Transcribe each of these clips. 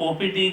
OPD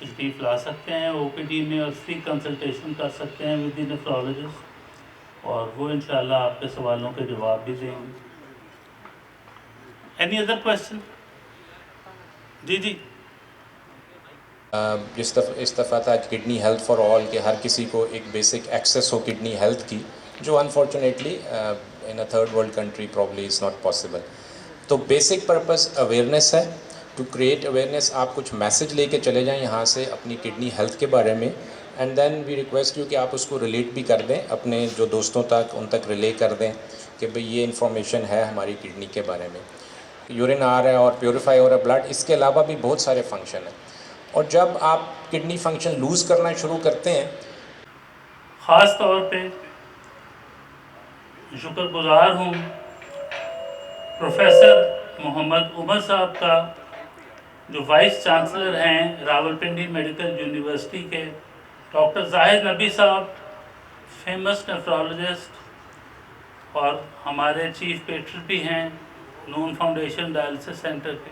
تشریف لا سکتے ہیں او پی ڈی میں اور فری کنسلٹیشن کر سکتے ہیں ود دی نیفرولوجسٹ، اور وہ انشاءاللہ آپ کے سوالوں کے جواب بھی دیں گے۔ Any other question? جی جی اس دفعہ تھا کڈنی ہیلتھ فار آل، کہ ہر کسی کو ایک بیسک ایکسیس ہو کڈنی ہیلتھ کی، جو unfortunately in a third world country probably is not possible. تو بیسک پرپز اویئرنیس ہے، ٹو کریٹ اویئرنیس۔ آپ کچھ میسج لے کے چلے جائیں یہاں سے اپنی کڈنی ہیلتھ کے بارے میں، and then we request you کہ آپ اس کو ریلیٹ بھی کر دیں اپنے جو دوستوں تک، ان تک ریلے کر دیں کہ بھئی یہ انفارمیشن ہے ہماری کڈنی کے بارے میں۔ یورین آ رہا ہے اور پیوریفائی ہو رہا ہے بلڈ، اس کے علاوہ بھی بہت سارے فنکشن ہیں، اور جب آپ کڈنی فنکشن لوز کرنا شروع کرتے ہیں، خاص طور پہ شکر گزار ہوں پروفیسر محمد عمر صاحب کا، جو وائس چانسلر ہیں راولپنڈی میڈیکل یونیورسٹی کے، ڈاکٹر زاہد نبی صاحب فیمس نیفرولوجسٹ اور ہمارے چیف پیٹر بھی ہیں نون فاؤنڈیشن ڈائلسس سینٹر کے،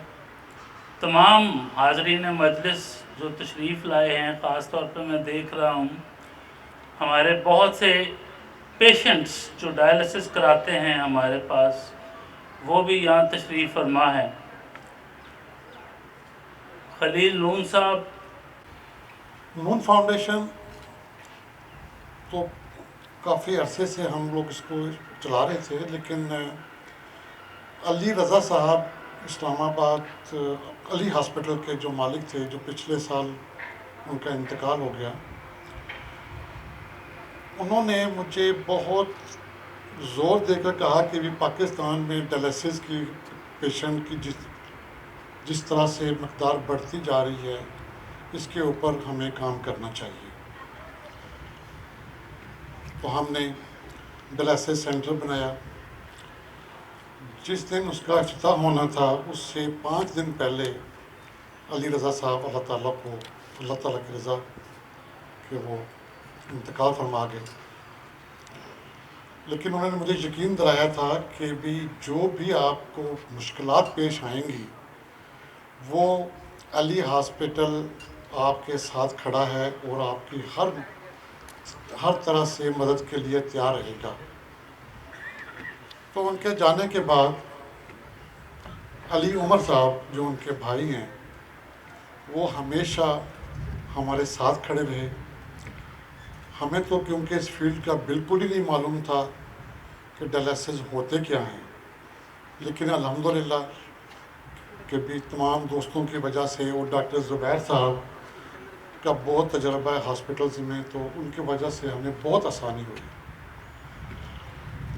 تمام حاضرین مجلس جو تشریف لائے ہیں، خاص طور پہ میں دیکھ رہا ہوں ہمارے بہت سے پیشنٹس جو ڈائلسس کراتے ہیں ہمارے پاس، وہ بھی یہاں تشریف فرما ہے۔ خلیل نون صاحب، نون فاؤنڈیشن تو کافی عرصے سے ہم لوگ اس کو چلا رہے تھے، لیکن علی رضا صاحب اسلام آباد علی ہاسپٹل کے جو مالک تھے، جو پچھلے سال ان کا انتقال ہو گیا، انہوں نے مجھے بہت زور دے کر کہا کہ بھی پاکستان میں ڈائلسس کی پیشنٹ کی جس طرح سے مقدار بڑھتی جا رہی ہے، اس کے اوپر ہمیں کام کرنا چاہیے۔ تو ہم نے ڈائلسس سینٹر بنایا۔ جس دن اس کا افتتاح ہونا تھا، اس سے 5 دن پہلے علی رضا صاحب اللہ تعالیٰ کی رضا کہ وہ انتقال فرما گئے، لیکن انہوں نے مجھے یقین دلایا تھا کہ بھی جو بھی آپ کو مشکلات پیش آئیں گی، وہ علی ہاسپٹل آپ کے ساتھ کھڑا ہے اور آپ کی ہر طرح سے مدد کے لیے تیار رہے گا۔ تو ان کے جانے کے بعد علی عمر صاحب جو ان کے بھائی ہیں، وہ ہمیشہ ہمارے ساتھ کھڑے رہے۔ ہمیں تو کیونکہ اس فیلڈ کا بالکل ہی نہیں معلوم تھا کہ ڈائلسس ہوتے کیا ہیں، لیکن الحمدللہ کہ بھی تمام دوستوں کی وجہ سے اور ڈاکٹر زبیر صاحب کا بہت تجربہ ہے ہاسپٹلز میں، تو ان کی وجہ سے ہمیں بہت آسانی ہوئی۔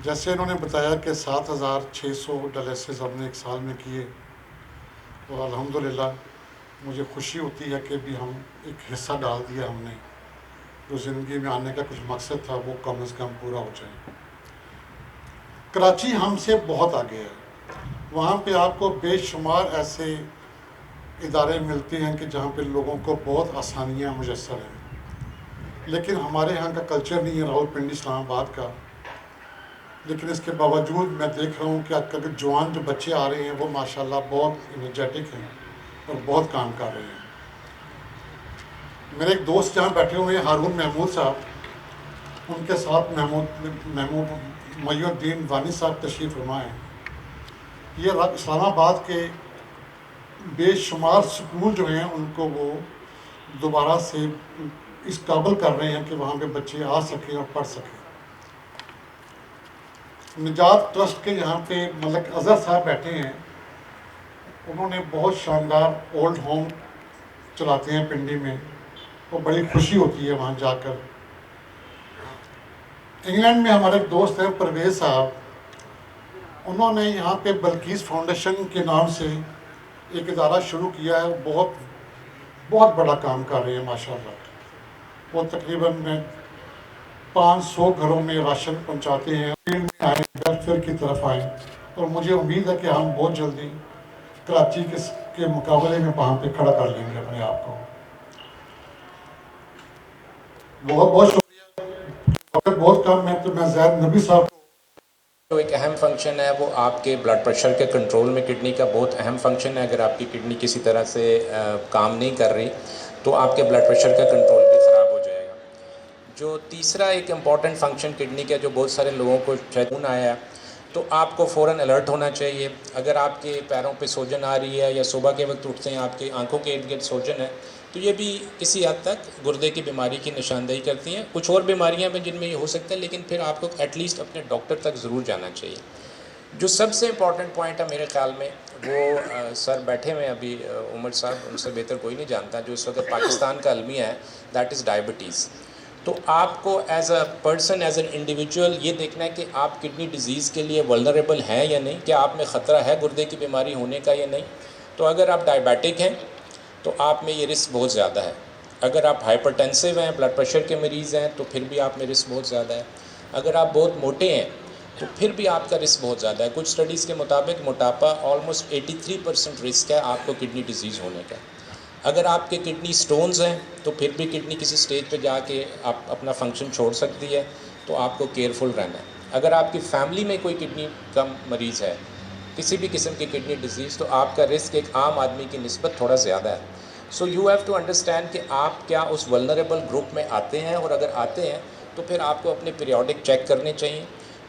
جیسے انہوں نے بتایا کہ 7600 ڈائلسس ہم نے ایک سال میں کیے، اور الحمدللہ مجھے خوشی ہوتی ہے کہ بھی ہم ایک حصہ ڈال دیا ہم نے، جو زندگی میں آنے کا کچھ مقصد تھا وہ کم از کم پورا ہو جائے۔ کراچی ہم سے بہت آگے ہے، وہاں پہ آپ کو بے شمار ایسے ادارے ملتے ہیں کہ جہاں پہ لوگوں کو بہت آسانیاں میسر ہیں، لیکن ہمارے یہاں کا کلچر نہیں ہے راولپنڈی اسلام آباد کا۔ لیکن اس کے باوجود میں دیکھ رہا ہوں کہ آج کل کے جوان جو بچے آ رہے ہیں وہ ماشاءاللہ بہت انرجیٹک ہیں اور بہت کام کر رہے ہیں۔ میرے ایک دوست جہاں بیٹھے ہوئے ہیں ہارون محمود صاحب، ان کے ساتھ محمود محی الدین وانی صاحب تشریف فرما ہیں۔ یہ اسلام آباد کے بے شمار سکول جو ہیں ان کو وہ دوبارہ سے اس قابل کر رہے ہیں کہ وہاں پہ بچے آ سکیں اور پڑھ سکیں۔ نجات ٹرسٹ کے یہاں پہ ملک اظہر صاحب بیٹھے ہیں، انہوں نے بہت شاندار اولڈ ہوم چلاتے ہیں پنڈی میں، اور بڑی خوشی ہوتی ہے وہاں جا کر۔ انگلینڈ میں ہمارے ایک دوست ہیں پرویز صاحب، انہوں نے یہاں پہ بلقیس فاؤنڈیشن کے نام سے ایک ادارہ شروع کیا ہے، بہت بڑا کام کر رہے ہیں ماشاءاللہ۔ وہ تقریباً 500 گھروں میں راشن پہنچاتے ہیں۔ فیلڈ میں آئیں، ویلفیئر کی طرف آئیں، اور مجھے امید ہے کہ ہم بہت جلدی کراچی کے مقابلے میں وہاں پہ کھڑا کر لیں گے اپنے آپ کو۔ بہت شکریہ، وقت بہت کم ہے، تو میں زید نبی صاحب جو ایک اہم فنکشن ہے وہ آپ کے بلڈ پریشر کے کنٹرول میں کڈنی کا بہت اہم فنکشن ہے. اگر آپ کی کڈنی کسی طرح سے کام نہیں کر رہی تو آپ کے بلڈ پریشر کا کنٹرول بھی خراب ہو جائے گا. جو تیسرا ایک امپورٹنٹ فنکشن کڈنی کا جو بہت سارے لوگوں کو خون آیا ہے تو آپ کو فوراً الرٹ ہونا چاہیے. اگر آپ کے پیروں پہ سوجن آ رہی ہے یا صبح کے وقت اٹھتے ہیں آپ کی آنکھوں کے ارد گرد سوجن ہے تو یہ بھی کسی حد تک گردے کی بیماری کی نشاندہی کرتی ہیں. کچھ اور بیماریاں بھی جن میں یہ ہو سکتا ہے لیکن پھر آپ کو ایٹ لیسٹ اپنے ڈاکٹر تک ضرور جانا چاہیے. جو سب سے امپورٹنٹ پوائنٹ ہے میرے خیال میں وہ سر بیٹھے ہوئے ہیں ابھی عمر صاحب، ان سے بہتر کوئی نہیں جانتا، جو اس وقت پاکستان کا المیہ ہے، دیٹ از ڈائبٹیز. تو آپ کو as a person, as an individual یہ دیکھنا ہے کہ آپ کڈنی ڈیزیز کے لیے ولنریبل ہیں یا نہیں، کیا آپ میں خطرہ ہے گردے کی بیماری ہونے کا یا نہیں. تو اگر آپ ڈائبیٹک ہیں تو آپ میں یہ رسک بہت زیادہ ہے. اگر آپ ہائپر ٹینسو ہیں، بلڈ پریشر کے مریض ہیں تو پھر بھی آپ میں رسک بہت زیادہ ہے. اگر آپ بہت موٹے ہیں تو پھر بھی آپ کا رسک بہت زیادہ ہے. کچھ سٹڈیز کے مطابق موٹاپا آلموسٹ 83% رسک ہے آپ کو کڈنی ڈیزیز ہونے کا. اگر آپ کے کڈنی سٹونز ہیں تو پھر بھی کڈنی کسی سٹیج پہ جا کے آپ اپنا فنکشن چھوڑ سکتی ہے، تو آپ کو کیئرفل رہنا ہے. اگر آپ کی فیملی میں کوئی کڈنی کا مریض ہے، کسی بھی قسم کی کڈنی ڈیزیز، تو آپ کا رسک ایک عام آدمی کی نسبت تھوڑا زیادہ ہے. So you have to understand کہ آپ کیا اس ولنریبل گروپ میں آتے ہیں، اور اگر آتے ہیں تو پھر آپ کو اپنے پیریوڈک چیک کرنے چاہیے.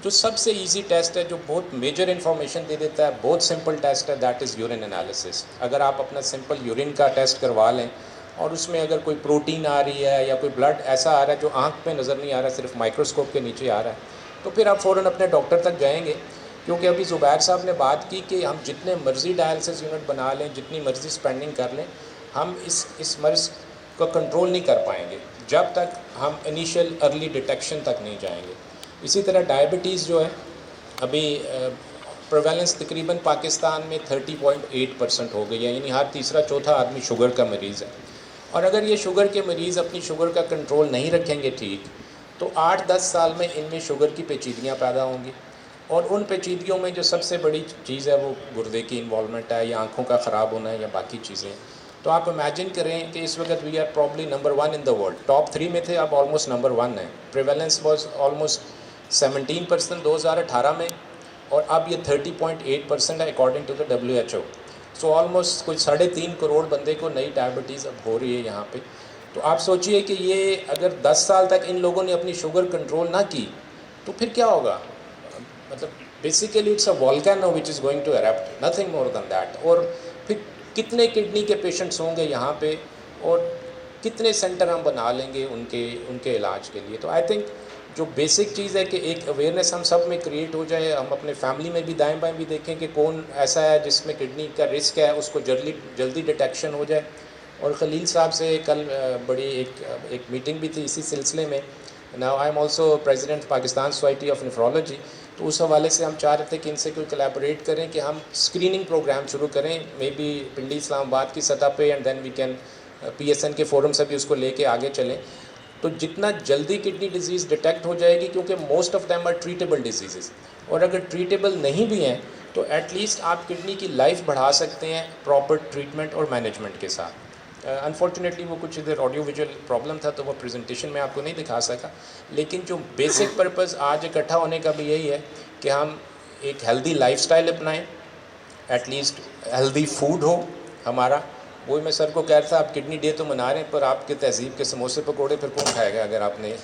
جو سب سے ایزی ٹیسٹ ہے، جو بہت میجر انفارمیشن دے دیتا ہے، بہت سمپل ٹیسٹ ہے، دیٹ از یورین انالیسس. اگر آپ اپنا سمپل یورین کا ٹیسٹ کروا لیں اور اس میں اگر کوئی پروٹین آ رہی ہے یا کوئی بلڈ ایسا آ رہا ہے جو آنکھ پہ نظر نہیں آ رہا، صرف مائکروسکوپ کے نیچے آ رہا ہے، تو پھر آپ فوراً اپنے ڈاکٹر تک جائیں گے. کیونکہ ابھی زبیر صاحب نے بات کی کہ ہم جتنے مرضی ڈائلسس یونٹ بنا لیں، جتنی مرضی اسپینڈنگ کر لیں، ہم اس مرض کو کنٹرول نہیں کر پائیں گے جب تک ہم انیشیل ارلی ڈیٹیکشن تک نہیں جائیں گے. اسی طرح ڈائبٹیز جو ہے، ابھی پریویلنس تقریباً پاکستان میں 30.8% ہو گئی ہے، یعنی ہر تیسرا چوتھا آدمی شوگر کا مریض ہے. اور اگر یہ شوگر کے مریض اپنی شوگر کا کنٹرول نہیں رکھیں گے ٹھیک، تو 8-10 سال میں ان میں شوگر کی پیچیدگیاں پیدا ہوں گی. اور ان پیچیدگیوں میں جو سب سے بڑی چیز ہے وہ گردے کی انوالومنٹ ہے، یا آنکھوں کا خراب ہونا ہے، یا باقی چیزیں. تو آپ امیجن کریں کہ اس وقت we are probably number 1 in the world. Top 3 میں تھے، اب آلموسٹ نمبر 1 ہے. پریویلنس واز آلموسٹ 17% 2018 میں، اور اب یہ 30.8% ہے according to the WHO. So almost کوئی 3.5 کروڑ بندے کو نئی ڈائبٹیز اب ہو رہی ہے یہاں پہ. تو آپ سوچئے کہ یہ اگر 10 سال تک ان لوگوں نے اپنی شوگر کنٹرول نہ کی تو پھر کیا ہوگا. مطلب basically it's a volcano which is going to erupt, nothing more than that. اور پھر کتنے کڈنی کے پیشنٹس ہوں گے یہاں پہ، اور کتنے سینٹر ہم بنا لیں گے ان کے علاج کے لیے. تو آئی تھنک جو بیسک چیز ہے کہ ایک اویئرنیس ہم سب میں کریٹ ہو جائے. ہم اپنے فیملی میں بھی دائیں بائیں بھی دیکھیں کہ کون ایسا ہے جس میں کڈنی کا رسک ہے، اس کو جلدی ڈیٹیکشن ہو جائے. اور خلیل صاحب سے کل بڑی ایک میٹنگ بھی تھی اسی سلسلے میں. Now I am also president Pakistan society of nephrology. تو اس حوالے سے ہم چاہ رہے تھے کہ ان سے کوئی کولیبوریٹ کریں کہ ہم اسکریننگ پروگرام شروع کریں، مے بی پنڈی اسلام آباد کی سطح پہ، and then we can PSN کے فورم سے بھی اس کو لے کے آگے چلیں. تو جتنا جلدی کڈنی ڈیزیز ڈیٹیکٹ ہو جائے گی، کیونکہ most of them are treatable diseases, اور اگر ٹریٹیبل نہیں بھی ہیں تو ایٹ لیسٹ آپ کڈنی کی لائف بڑھا سکتے ہیں پراپر ٹریٹمنٹ اور مینجمنٹ کے ساتھ. انفارچونیٹلی وہ کچھ ادھر آڈیو ویژول پرابلم تھا تو وہ پریزنٹیشن میں آپ کو نہیں دکھا سکا. لیکن جو بیسک پرپز آج اکٹھا ہونے کا بھی یہی ہے کہ ہم ایک ہیلدی لائف سٹائل اپنائیں، ایٹ لیسٹ ہیلدی فوڈ ہو ہمارا. وہی میں سر کو کہہ رہا تھا، آپ کڈنی ڈے تو منا رہے ہیں پر آپ کے تہذیب کے سموسے پکوڑے پھر کون کھائے گا اگر آپ نے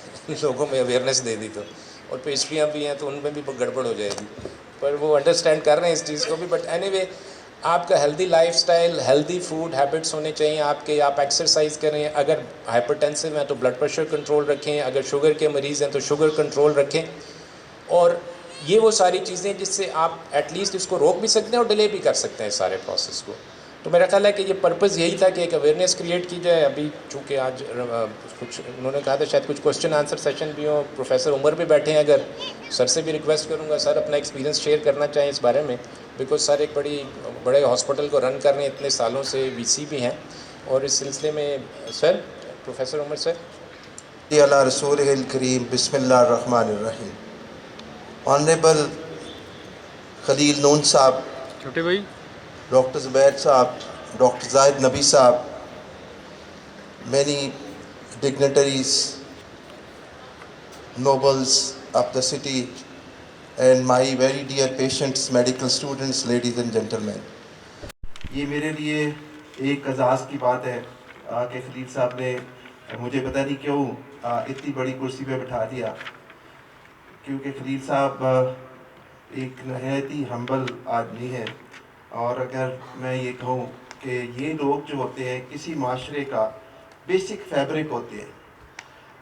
لوگوں میں اویئرنیس دے دی تو. اور پیسٹریاں بھی ہیں تو ان میں بھی گڑبڑ ہو جائے گی. پر وہ انڈرسٹینڈ کر رہے ہیں اس چیز کو بھی. بٹ اینی وے، آپ کا healthy life style, healthy food habits ہونے چاہیے آپ کے. آپ ایکسرسائز کریں، اگر ہائپر ٹینسو ہیں تو بلڈ پریشر کنٹرول رکھیں، اگر شوگر کے مریض ہیں تو شوگر کنٹرول رکھیں. اور یہ وہ ساری چیزیں جس سے آپ ایٹ لیسٹ اس کو روک بھی سکتے ہیں اور ڈیلے بھی کر سکتے ہیں سارے پروسیس کو. تو میرا خیال ہے کہ یہ پرپز یہی تھا کہ ایک اویئرنیس کریٹ کی جائے. ابھی چونکہ آج کچھ انہوں نے کہا تھا شاید کچھ کوسچن آنسر سیشن بھی ہوں. پروفیسر عمر بھی بیٹھے ہیں، اگر سر سے بھی ریکویسٹ کروں گا سر اپنا ایکسپیرینس شیئر کرنا چاہیں اس بارے میں، بیکاز سر ایک بڑے ہاسپٹل کو رن کر رہے ہیں، اتنے سالوں سے VC بھی ہیں. اور اس سلسلے میں سر، پروفیسر عمر سر. علی رسول الکریم، بسم اللہ الرحمن الرحیم. آنریبل خلیل نون صاحب، چھوٹے بھائی، ڈاکٹر زبیر صاحب، ڈاکٹر زاہد نبی صاحب, many dignitaries, nobles of the city, and my very dear patients, medical students, ladies and gentlemen. یہ میرے لیے ایک اعزاز کی بات ہے کہ خلیل صاحب نے مجھے پتہ نہیں کیوں اتنی بڑی کرسی پہ بٹھا دیا، کیونکہ خلیل صاحب ایک نہایت ہی ہمبل آدمی ہے. اور اگر میں یہ کہوں کہ یہ لوگ جو ہوتے ہیں کسی معاشرے کا بیسک فیبرک ہوتے ہیں،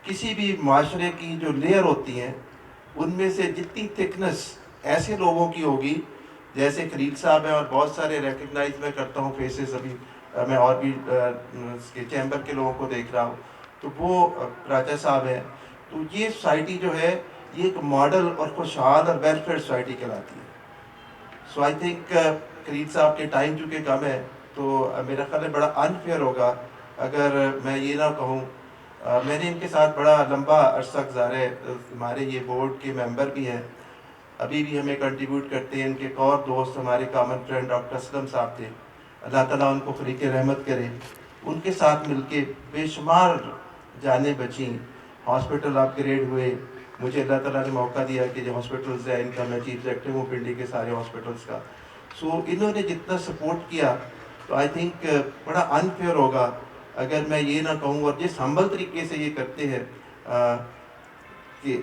کسی بھی معاشرے کی جو لیئر ہوتی ہیں ان میں سے جتنی تھکنس ایسے لوگوں کی ہوگی جیسے خلیل صاحب ہیں، اور بہت سارے ریکگنائز میں کرتا ہوں فیسز، ابھی میں اور بھی اس کے چیمبر کے لوگوں کو دیکھ رہا ہوں، تو وہ راجہ صاحب ہیں. تو یہ سوسائٹی جو ہے یہ ایک ماڈل اور خوشحال اور ویلفیئر سوسائٹی کہلاتی ہے. سو آئی تھنک خلیل صاحب کے ٹائم چونکہ کم ہے تو میرا خیال ہے بڑا انفیئر ہوگا اگر میں یہ نہ کہوں. میں نے ان کے ساتھ بڑا لمبا عرصہ گزارا ہے، ہمارے یہ بورڈ کے ممبر بھی ہیں، ابھی بھی ہمیں کنٹریبیوٹ کرتے ہیں. ان کے ایک اور دوست ہمارے کامن فرینڈ ڈاکٹر اسلم صاحب تھے، اللہ تعالیٰ ان کو فریق رحمت کرے. ان کے ساتھ مل کے بے شمار جانیں بچیں، ہاسپٹل اپ گریڈ ہوئے. مجھے اللہ تعالیٰ نے موقع دیا کہ جو ہاسپٹلز ہیں ان کا میں چیف ایگزیکٹو ہوں پنڈی کے سارے ہاسپٹلز کا. سو انہوں نے جتنا سپورٹ کیا تو آئی تھنک بڑا انفیئر ہوگا اگر میں یہ نہ کہوں. اور جس ہمبل طریقے سے یہ کرتے ہیں کہ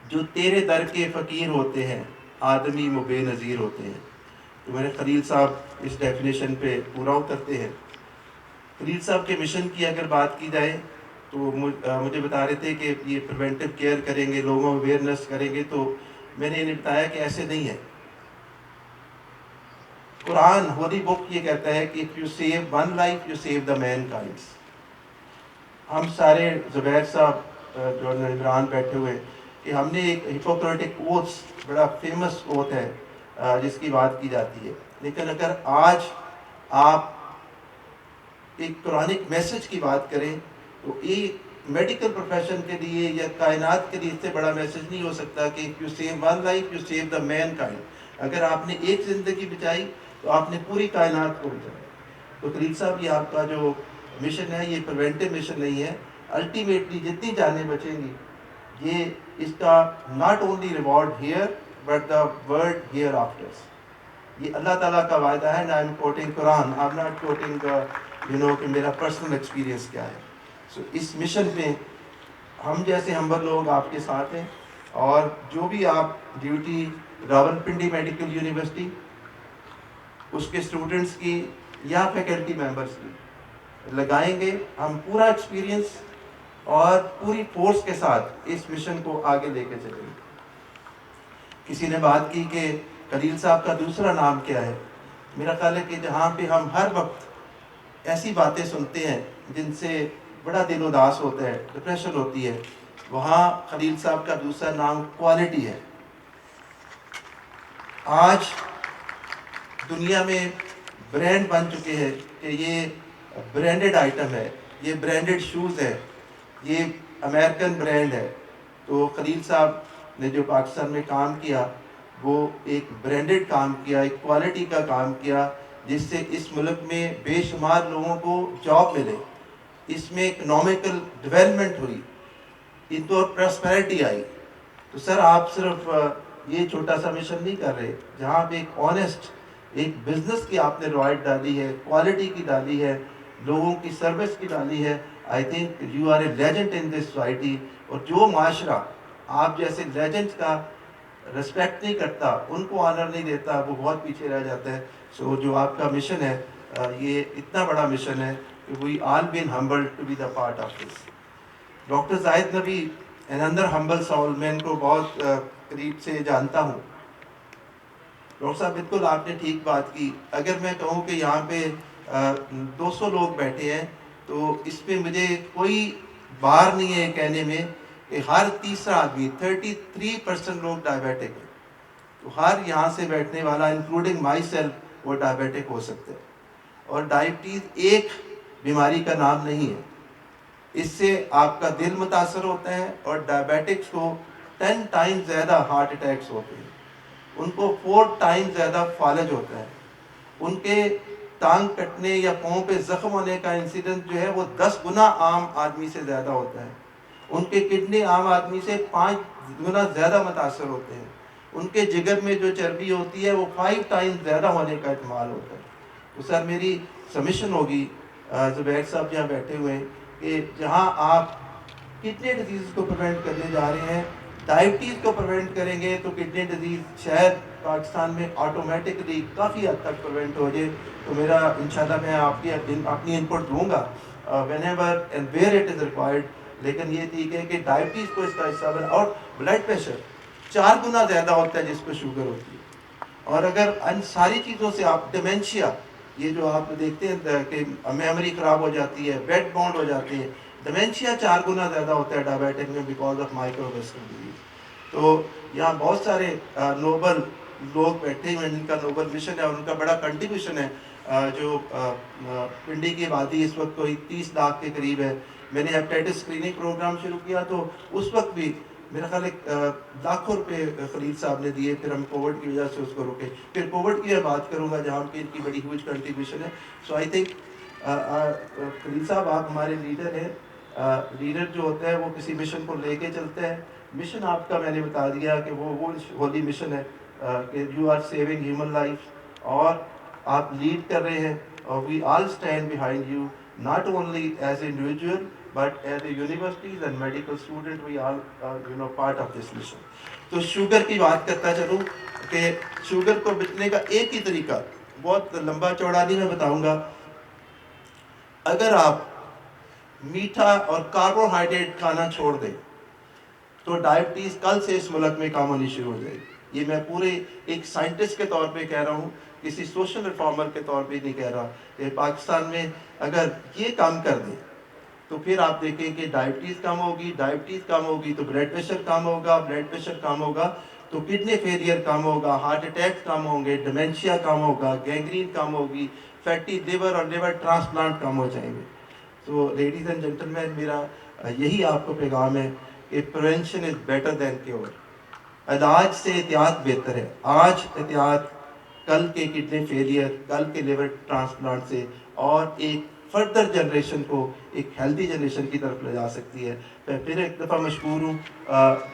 جو تیرے در کے فقیر ہوتے ہیں آدمی وہ بے نظیر ہوتے ہیں، تو میرے خلیل صاحب اس ڈیفینیشن پہ پورا اترتے ہیں. خلیل صاحب کے مشن کی اگر بات کی جائے تو مجھے بتا رہے تھے کہ یہ پریونٹیو کیئر کریں گے، لوگوں میں اویئرنیس کریں گے، تو میں نے انہیں بتایا کہ ایسے نہیں ہے. قرآن ہولی بک یہ کہتا ہے کہ if you save one life you save the mankind. ہم سارے زبیر صاحب جو عمران بیٹھے ہوئے کہ ہم نے ایک ہپوکریٹک اوتھس بڑا فیمس اوتھ ہے جس کی بات کی جاتی ہے، لیکن اگر آج آپ ایک قرآنک میسج کی بات کریں تو ایک میڈیکل پروفیشن کے لیے یا کائنات کے لیے اس سے بڑا میسج نہیں ہو سکتا کہ if you save one life you save the mankind. اگر آپ نے ایک زندگی بچائی تو آپ نے پوری کائنات کو بچایا. تو خلیل صاحب یہ آپ کا جو مشن ہے یہ پریونٹیو مشن نہیں ہے، الٹیمیٹلی جتنی جانیں بچیں گی یہ اس کا not only reward here but the world ہیئر آفٹر. یہ اللہ تعالیٰ کا وعدہ ہے. آئی ایم کوٹنگ قرآن، آئی ایم ناٹ کوٹنگ کہ میرا پرسنل ایکسپیرینس کیا ہے. سو اس مشن میں ہم جیسے ہمبل لوگ آپ کے ساتھ ہیں، اور جو بھی آپ ڈیوٹی راولپنڈی میڈیکل یونیورسٹی اس کے اسٹوڈنٹس کی یا فیکلٹی ممبرس کی لگائیں گے، ہم پورا ایکسپیرینس اور پوری فورس کے ساتھ اس مشن کو آگے لے کے چلیں گے. کسی نے بات کی کہ خلیل صاحب کا دوسرا نام کیا ہے. میرا خیال ہے کہ جہاں پہ ہم ہر وقت ایسی باتیں سنتے ہیں جن سے بڑا دل اداس ہوتا ہے، ڈپریشن ہوتی ہے، وہاں خلیل صاحب کا دوسرا نام کوالٹی ہے. آج دنیا میں برانڈ بن چکے ہیں کہ یہ برانڈڈ آئٹم ہے، یہ برانڈڈ شوز ہے، یہ امریکن برانڈ ہے. تو خلیل صاحب نے جو پاکستان میں کام کیا وہ ایک برانڈڈ کام کیا، ایک کوالٹی کا کام کیا، جس سے اس ملک میں بے شمار لوگوں کو جاب ملے، اس میں اکنامیکل ڈیولپمنٹ ہوئی، ان کو پراسپیرٹی آئی. تو سر آپ صرف یہ چھوٹا سا مشن نہیں کر رہے، جہاں پہ ایک آنیسٹ ایک بزنس کی آپ نے روایت ڈالی ہے، کوالٹی کی ڈالی ہے، لوگوں کی سروس کی ڈالی ہے. I think you are a legend in this society. اور جو معاشرہ آپ جیسے لیجنڈ کا رسپیکٹ نہیں کرتا، ان کو آنر نہیں دیتا، وہ بہت پیچھے رہ جاتا ہے. سو جو آپ کا مشن ہے یہ اتنا بڑا مشن ہے کہ we all been humble to be the part of this. Doctor Zahid Nabi another humble soul، میں ان کو بہت قریب سے جانتا ہوں. ڈاکٹر صاحب بالکل آپ نے ٹھیک بات کی. اگر میں کہوں کہ یہاں پہ 200 لوگ بیٹھے ہیں تو اس پہ مجھے کوئی بار نہیں ہے کہنے میں کہ ہر تیسرا آدمی 33% لوگ ڈائبیٹک ہیں. تو ہر یہاں سے بیٹھنے والا انکلوڈنگ مائی سیلف وہ ڈائبیٹک ہو سکتے ہیں. اور ڈائبٹیز ایک بیماری کا نام نہیں ہے، اس سے آپ کا دل متاثر ہوتا ہے، اور ڈائبیٹکس کو 10 ٹائم زیادہ ہارٹ اٹیکس ہوتے ہیں، ان کو 4 ٹائم زیادہ فالج ہوتا ہے، ان کے ٹانگ کٹنے یا پاؤں پہ زخم ہونے کا انسیڈنٹ جو ہے وہ 10 گنا عام آدمی سے زیادہ ہوتا ہے. ان کے کڈنی عام آدمی سے 5 گنا زیادہ متاثر ہوتے ہیں. ان کے جگر میں جو چربی ہوتی ہے وہ 5 ٹائم زیادہ ہونے کا احتمال ہوتا ہے. تو سر میری سمیشن ہوگی زبیر صاحب جہاں بیٹھے ہوئے ہیں کہ جہاں آپ کڈنی ڈیزیز کو پریونٹ کرنے جا رہے ہیں, ڈائبٹیز کو پریونٹ کریں گے تو کڈنی ڈیزیز شاید پاکستان میں آٹومیٹکلی کافی حد تک پریونٹ ہو جائے. تو میرا انشاءاللہ میں آپ کی اپنی انپٹ دوں گا whenever and where it is required. لیکن یہ ٹھیک ہے کہ ڈائبٹیز کو اس کا حصہ بنا, اور بلڈ پریشر 4 گنا زیادہ ہوتا ہے جس کو شوگر ہوتی ہے. اور اگر ان ساری چیزوں سے آپ ڈیمینشیا, یہ جو آپ دیکھتے ہیں کہ میموری خراب ہو جاتی ہے, بیڈ باؤنڈ ہو جاتے ہیں, ڈیمینشیا 4 گنا زیادہ ہوتا ہے ڈائبیٹک میں بیکاز آف مائکروویسکولر ڈیزیز. تو یہاں بہت سارے نوبل لوگ بیٹھے ہوئے ہیں جن کا نوبل مشن ہے اور ان کا بڑا کنٹریبیوشن ہے. جو پنڈی کی آبادی اس وقت کوئی 30 لاکھ کے قریب ہے. میں نے ہیپیٹائٹس اسکریننگ پروگرام شروع کیا تو اس وقت بھی میرا خیال لاکھوں روپے خلیل صاحب نے دیے, پھر ہم کووڈ کی وجہ سے اس کو روکے. پھر کووڈ کی میں بات کروں گا جہاں ان کی بڑی ہیوج کنٹریبیوشن ہے. سو آئی تھنک خلیل صاحب آپ ہمارے لیڈر ہیں. لیڈر جو ہوتا ہے وہ کسی مشن کو لے کے چلتا ہے. مشن آپ کا میں نے بتا دیا کہ وہ ہولی مشن ہے کہ you are saving human life, اور آپ لیڈ کر رہے ہیں. اور we all stand behind you, not only as individual but as a universities and medical student, we all part of this mission. تو شوگر کی بات کرتا چلوں کہ شوگر کو بچنے کا ایک ہی طریقہ, بہت لمبا چوڑا نہیں میں بتاؤں گا. اگر آپ میٹھا اور کاربوہائیڈریٹ کھانا چھوڑ دیں تو ڈائبٹیز کل سے اس ملک میں کام ہونی شروع ہو جائے گی. یہ میں پورے ایک سائنٹسٹ کے طور پہ کہہ رہا ہوں, کسی سوشل ریفارمر کے طور پہ نہیں کہہ رہا. کہ پاکستان میں اگر یہ کام کر دیں تو پھر آپ دیکھیں کہ ڈائبٹیز کم ہوگی, ڈائبٹیز کم ہوگی تو بلڈ پریشر کم ہوگا, بلڈ پریشر کم ہوگا تو کڈنی فیلئر کم ہوگا, ہارٹ اٹیک کم ہوں گے, ڈیمنشیا کم ہوگا, گینگرین کم ہوگی, فیٹی لیور اور لیور ٹرانسپلانٹ کم ہو جائیں گے. تو لیڈیز اینڈ جینٹل مین, میرا یہی آپ کو پیغام ہے کہ prevention is better than cure. علاج سے احتیاط بہتر ہے. آج احتیاط کل کے کڈنی فیلئر, کل کے لیور ٹرانسپلانٹ سے اور ایک فردر جنریشن کو ایک ہیلدی جنریشن کی طرف لے جا سکتی ہے. میں پھر ایک دفعہ مشکور ہوں.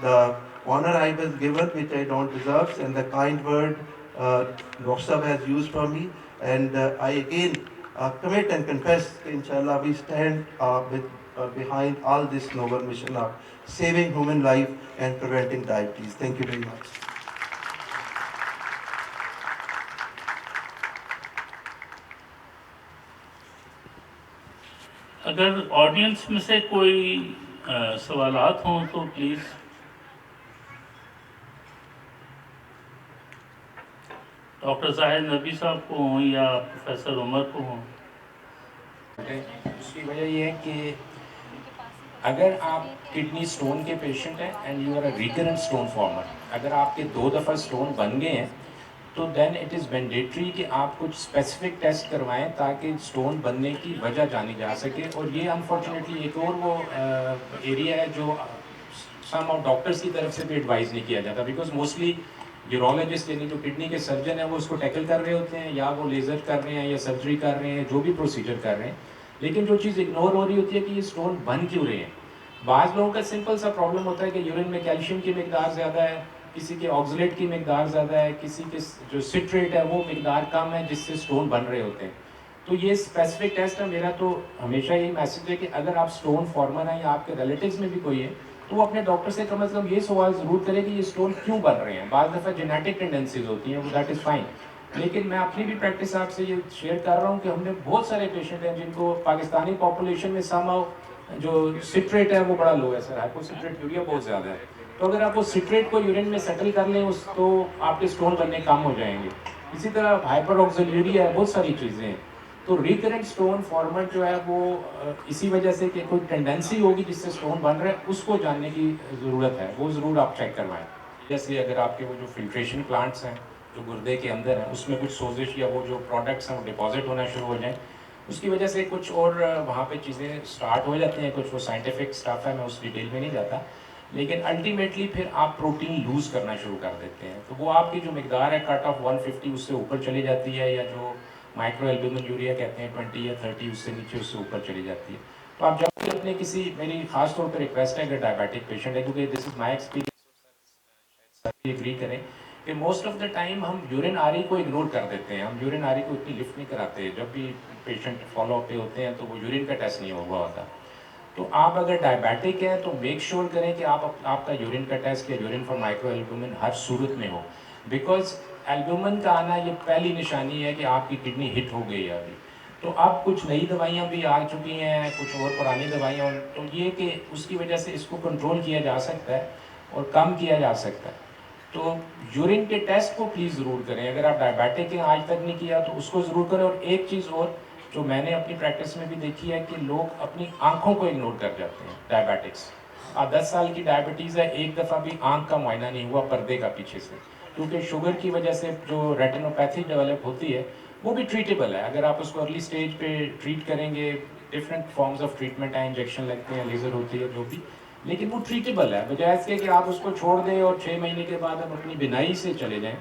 the honor I was given which I don't deserve, and the kind word Dr. Sahab has used for me, and I again commit and confess that inshallah we stand behind all this noble mission of saving human life and preventing diabetes. Thank you very much. اگر audience میں سے کوئی سوالات ہوں تو please. Doctor ظاہر نبی صاحب کو ہوں یا پروفیسر عمر کو ہوں. اس کی وجہ یہ ہے کہ اگر آپ کڈنی سٹون کے پیشنٹ ہیں and you are a recurrent stone former, اگر آپ کے 2 دفعہ سٹون بن گئے ہیں تو دین اٹ از مینڈیٹری کہ آپ کچھ اسپیسیفک ٹیسٹ کروائیں تاکہ سٹون بننے کی وجہ جانی جا سکے. اور یہ انفارچونیٹلی ایک اور وہ ایریا ہے جو سم آف ڈاکٹرس کی طرف سے بھی ایڈوائز نہیں کیا جاتا, بیکاز موسٹلی یورولوجسٹ یعنی جو کڈنی کے سرجن ہیں وہ اس کو ٹیکل کر رہے ہوتے ہیں, یا وہ لیزر کر رہے ہیں یا سرجری کر رہے ہیں, جو بھی پروسیجر کر رہے ہیں. لیکن جو چیز اگنور ہو رہی ہوتی ہے کہ یہ سٹون بن کیوں رہے ہیں. بعض لوگوں کا سمپل سا پرابلم ہوتا ہے کہ یورین میں کیلشیم کی مقدار زیادہ ہے, کسی کے آکزلیٹ کی مقدار زیادہ ہے, کسی کے جو سٹریٹ ہے وہ مقدار کم ہے جس سے سٹون بن رہے ہوتے ہیں. تو یہ اسپیسیفک ٹیسٹ ہے. میرا تو ہمیشہ یہی میسج ہے کہ اگر آپ سٹون فارمر ہیں یا آپ کے ریلیٹیوز میں بھی کوئی ہے تو وہ اپنے ڈاکٹر سے کم از کم یہ سوال ضرور کرے کہ یہ سٹون کیوں بن رہے ہیں. بعض دفعہ جینیٹک ٹینڈنسیز ہوتی ہیں, وہ دیٹ از فائن. لیکن میں اپنی بھی پریکٹس آپ سے یہ شیئر کر رہا ہوں کہ ہم نے بہت سارے پیشنٹ ہیں جن کو پاکستانی پاپولیشن میں سم جو سٹریٹ ہے وہ بڑا لو ہے سر, ہائپو سٹریٹ یوریا بہت زیادہ ہے. تو اگر آپ وہ سٹریٹ کو یورین میں سیٹل کر لیں اس تو آپ کے سٹون بننے کم ہو جائیں گے. اسی طرح ہائپر آکسیلیوریا ہے, بہت ساری چیزیں ہیں. تو ریکرنٹ سٹون فارمر جو ہے وہ اسی وجہ سے کہ کوئی ٹینڈنسی ہوگی جس سے سٹون بن رہا ہے اس کو جاننے کی ضرورت ہے, وہ ضرور آپ چیک کروائیں. جیسے اگر آپ کے وہ جو فلٹریشن پلانٹس ہیں جو گردے کے اندر ہیں اس میں کچھ سوزش یا وہ جو پروڈکٹس ہیں وہ ڈپازٹ ہونا شروع ہو جائیں, اس کی وجہ سے کچھ اور وہاں پہ چیزیں سٹارٹ ہو جاتی ہیں. کچھ وہ سائنٹیفک سٹف ہے, میں اس ڈیٹیل میں نہیں جاتا. لیکن الٹیمیٹلی پھر آپ پروٹین لوز کرنا شروع کر دیتے ہیں. تو وہ آپ کی جو مقدار ہے کٹ آف 150 اس سے اوپر چلی جاتی ہے, یا جو مائکرو البومن یوریا کہتے ہیں 20 یا 30 اس سے نیچے اس سے اوپر چلی جاتی ہے. تو آپ جب بھی اپنے کسی، میری خاص طور پہ ریکویسٹ ہے اگر ڈائبیٹک پیشنٹ ہے، کیونکہ دس از مائی ایکسپیرینس، سب اگری کریں کہ موسٹ آف دا ٹائم ہم یورین آری کو اگنور کر دیتے ہیں، ہم یورین آری کو اتنی لفٹ نہیں کراتے، جب بھی پیشنٹ فالو اپ پہ ہوتے ہیں تو وہ یورین کا ٹیسٹ نہیں ہوا ہوتا. تو آپ اگر ڈائبیٹک ہیں تو میک شیور کریں کہ آپ کا یورین کا ٹیسٹ یا یورین فار مائکرو البومن ہر صورت میں ہو، بیکاز البومن کا آنا یہ پہلی نشانی ہے کہ آپ کی کڈنی ہٹ ہو گئی ہے ابھی. تو اب کچھ نئی دوائیاں بھی آ چکی ہیں، کچھ اور پرانی دوائیاں، تو یہ کہ اس کی وجہ سے اس کو کنٹرول کیا جا سکتا ہے اور کم کیا جا سکتا ہے. تو یورین کے ٹیسٹ کو پلیز ضرور کریں، اگر آپ ڈائبیٹک ہیں آج تک نہیں کیا تو اس کو ضرور کریں. اور ایک چیز اور جو میں نے اپنی پریکٹس میں بھی دیکھی ہے کہ لوگ اپنی آنکھوں کو اگنور کر جاتے ہیں. ڈائبیٹکس 10 سال کی ڈائبٹیز ہے، ایک دفعہ بھی آنکھ کا معائنہ نہیں ہوا پردے کا پیچھے سے، کیونکہ شوگر کی وجہ سے جو ریٹینوپیتھی ڈیولپ ہوتی ہے وہ بھی ٹریٹیبل ہے اگر آپ اس کو ارلی سٹیج پہ ٹریٹ کریں گے. ڈفرینٹ فارمز آف ٹریٹمنٹ ہیں، انجیکشن لگتے ہیں، لیزر ہوتی ہے، جو بھی، لیکن وہ ٹریٹیبل ہے، بجائے اس کے کہ آپ اس کو چھوڑ دیں اور 6 مہینے کے بعد آپ اپنی بینائی سے چلے جائیں.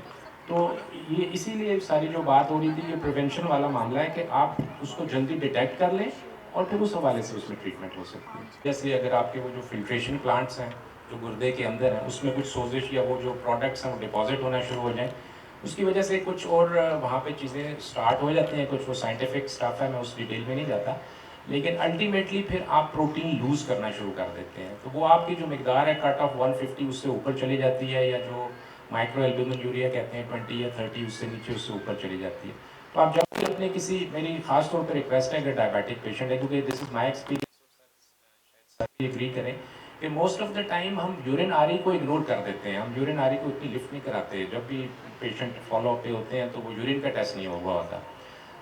تو یہ اسی لیے ساری جو بات ہو رہی تھی یہ پریونشن والا معاملہ ہے کہ آپ اس کو جلدی ڈیٹیکٹ کر لیں اور پھر اس حوالے سے اس میں ٹریٹمنٹ ہو سکتی ہے. جیسے اگر آپ کے وہ جو فلٹریشن پلانٹس ہیں جو گردے کے اندر ہیں اس میں کچھ سوزش یا وہ جو پروڈکٹس ہیں وہ ڈپازٹ ہونا شروع ہو جائیں، اس کی وجہ سے کچھ اور وہاں پہ چیزیں سٹارٹ ہو جاتی ہیں، کچھ وہ سائنٹیفک اسٹف ہے، میں اس ڈیٹیل میں نہیں جاتا، لیکن الٹیمیٹلی پھر آپ پروٹین لوز کرنا شروع کر دیتے ہیں. تو وہ آپ کی جو مقدار ہے کٹ آف 150 اس سے اوپر چلی جاتی ہے، یا جو مائکرو البومن یوریا کہتے ہیں 20 یا 30 اس سے نیچے اس سے اوپر چلی جاتی ہے. تو آپ جب بھی اپنے کسی، میری خاص طور پہ ریکویسٹ ہے اگر ڈائبیٹک پیشنٹ ہے، کیونکہ دس از مائی ایکسپیرینس، سب اگری کریں کہ موسٹ آف دا ٹائم ہم یورین آری کو اگنور کر دیتے ہیں، ہم یورین آری کو اتنی لفٹ نہیں کراتے، جب بھی پیشنٹ فالو اپ پہ ہوتے ہیں تو وہ یورین کا ٹیسٹ نہیں ہوا ہوتا.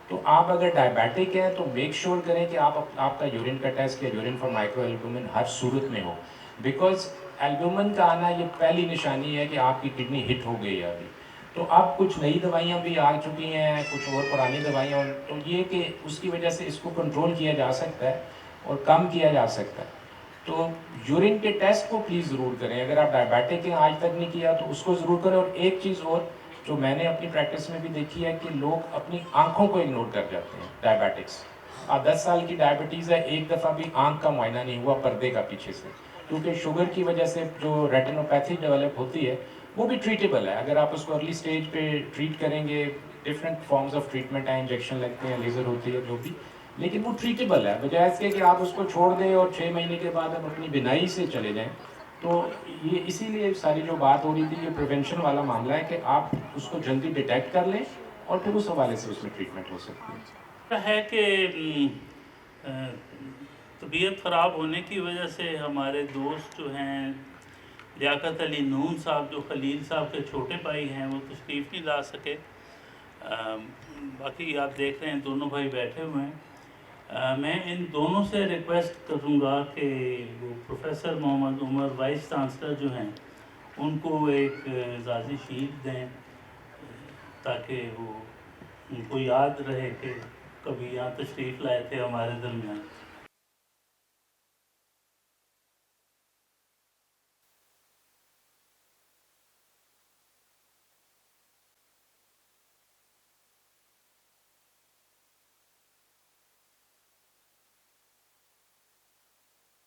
تو آپ اگر ڈائبیٹک ہیں تو میک شیور کریں کہ آپ کا یورین کا ٹیسٹ یا یورین فار مائکرو البومن ہر صورت میں ہو، بیکاز البومن کا آنا یہ پہلی نشانی ہے کہ آپ کی کڈنی ہٹ ہو گئی ہے ابھی. تو اب کچھ نئی دوائیاں بھی آ چکی ہیں، کچھ اور پرانی دوائیاں، تو یہ کہ اس کی وجہ سے اس کو کنٹرول کیا جا سکتا ہے اور کم کیا جا سکتا ہے. تو یورین کے ٹیسٹ کو پلیز ضرور کریں، اگر آپ ڈائبیٹک ہیں آج تک نہیں کیا تو اس کو ضرور کریں. اور ایک چیز اور جو میں نے اپنی پریکٹس میں بھی دیکھی ہے کہ لوگ اپنی آنکھوں کو اگنور کر جاتے ہیں. ڈائبیٹکس 10 سال کی ڈائبٹیز ہے، ایک دفعہ بھی آنکھ کا معائنہ نہیں ہوا پردے کا پیچھے سے، کیونکہ شوگر کی وجہ سے جو ریٹینوپیتھی ڈیولپ ہوتی ہے وہ بھی ٹریٹیبل ہے اگر آپ اس کو ارلی سٹیج پہ ٹریٹ کریں گے. ڈفرینٹ فارمز آف ٹریٹمنٹ ہیں، انجیکشن لگتے ہیں، لیزر ہوتی ہے، جو بھی، لیکن وہ ٹریٹیبل ہے، بجائے اس کے کہ آپ اس کو چھوڑ دیں اور 6 مہینے کے بعد آپ اپنی بینائی سے چلے جائیں. تو یہ اسی لیے ساری جو بات ہو رہی تھی یہ پریونشن والا معاملہ ہے کہ آپ اس کو جلدی ڈیٹیکٹ کر لیں اور پھر اس حوالے سے اس میں ٹریٹمنٹ ہو سکتی ہے. ہے کہ طبیعت خراب ہونے کی وجہ سے ہمارے دوست جو ہیں لیاقت علی نون صاحب، جو خلیل صاحب کے چھوٹے بھائی ہیں، وہ تشریف نہیں لا سکے. باقی آپ دیکھ رہے ہیں دونوں بھائی بیٹھے ہوئے ہیں. میں ان دونوں سے ریکویسٹ کروں گا کہ وہ professor Muhammad Umar vice chancellor جو ہیں ان کو ایک اعزازی شیلڈ دیں، تاکہ وہ ان کو یاد رہے کہ کبھی یہاں تشریف لائے تھے ہمارے درمیان.